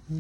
So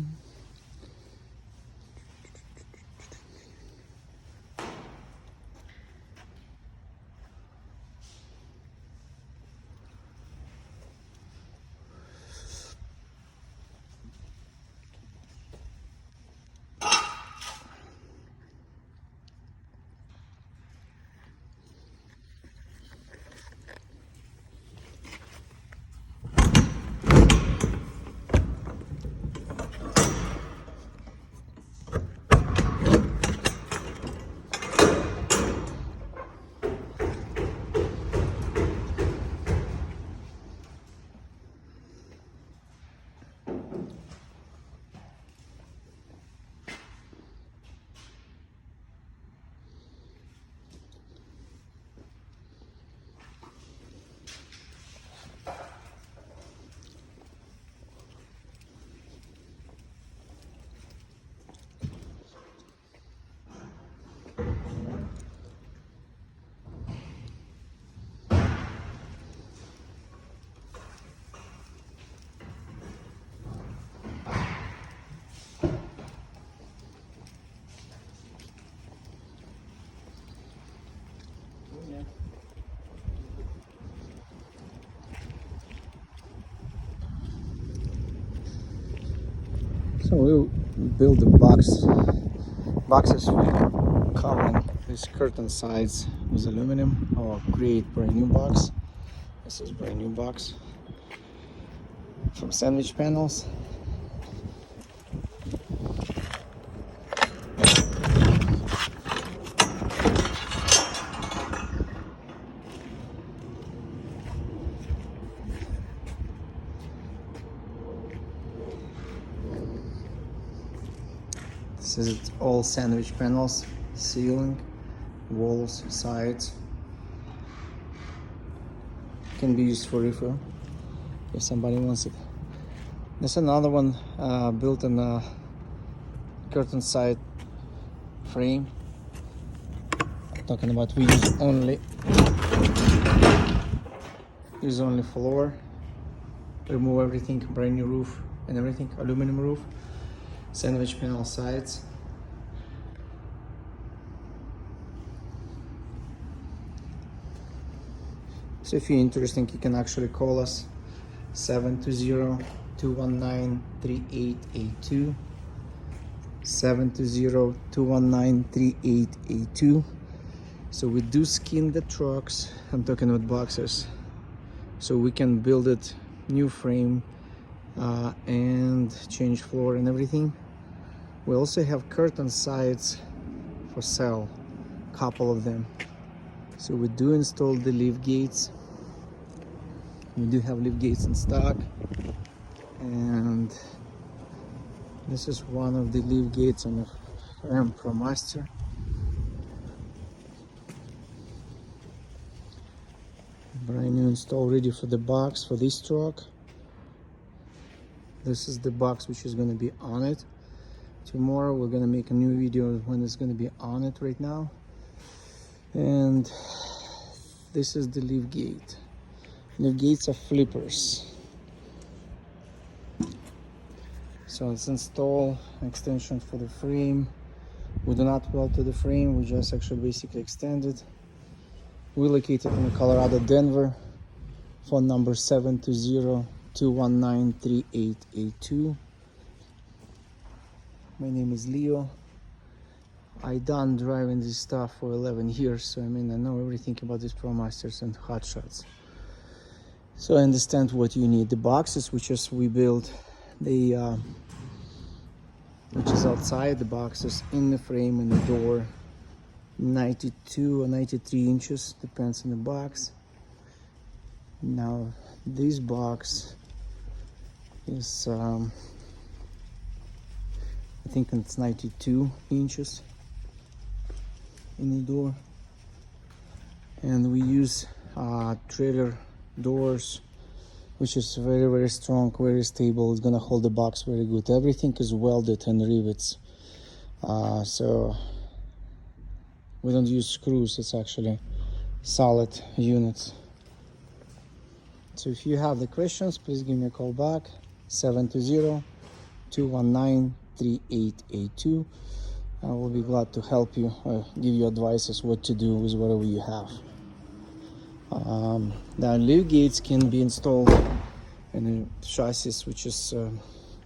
we'll build the boxes covering these curtain sides with aluminum, or create brand new box. This is brand new box from sandwich panels. This is all sandwich panels, ceiling, walls, sides. Can be used for refill if somebody wants it. There's another one built in a curtain side frame. Talking about we use only floor, remove everything, brand new roof and everything, aluminum roof, sandwich panel sides. So if you're interested, you can actually call us 720-219-3882, 720-219-3882. So we do skin the trucks, I'm talking about boxes, so we can build it new frame and change floor and everything. We also have curtain sides for sale, couple of them. So we do install the lift gates. We do have lift gates in stock, and this is one of the lift gates on the frame from Master. Brand new install, ready for the box for this truck. This is the box which is going to be on it. Tomorrow we're going to make a new video when it's going to be on it right now. And this is the lift gate. Lift gates are flippers. So let's install extension for the frame. We do not weld to the frame, we just actually basically extend it. We're located in Colorado, Denver. Phone number 720-219-3882. My name is Leo. I done driving this stuff for 11 years, so I mean I know everything about these ProMasters and hot shots. So I understand what you need. The boxes which is we build, the which is outside the boxes, in the frame, in the door, 92 or 93 inches, depends on the box. Now this box is I think it's 92 inches in the door, and we use trailer doors, which is very strong, very stable. It's gonna hold the box very good. Everything is welded and rivets, so we don't use screws. It's actually solid units. So if you have the questions, please give me a call back, 720 219-3882. I will be glad to help you or give you advices what to do with whatever you have. Now lift gates can be installed in a chassis, which is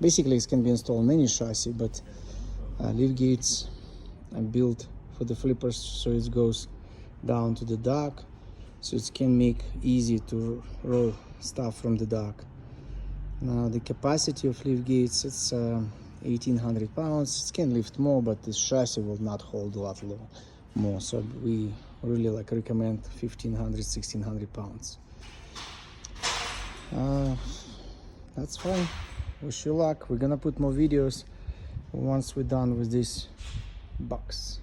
basically it can be installed in any chassis, but lift gates are built for the flippers, so it goes down to the dock, so it can make easy to roll stuff from the dock. Now the capacity of lift gates, it's 1800 pounds. It can lift more, but this chassis will not hold a lot more, so we really recommend 1500, 1600 pounds. That's fine. Wish you luck. We're gonna put more videos once we're done with this box.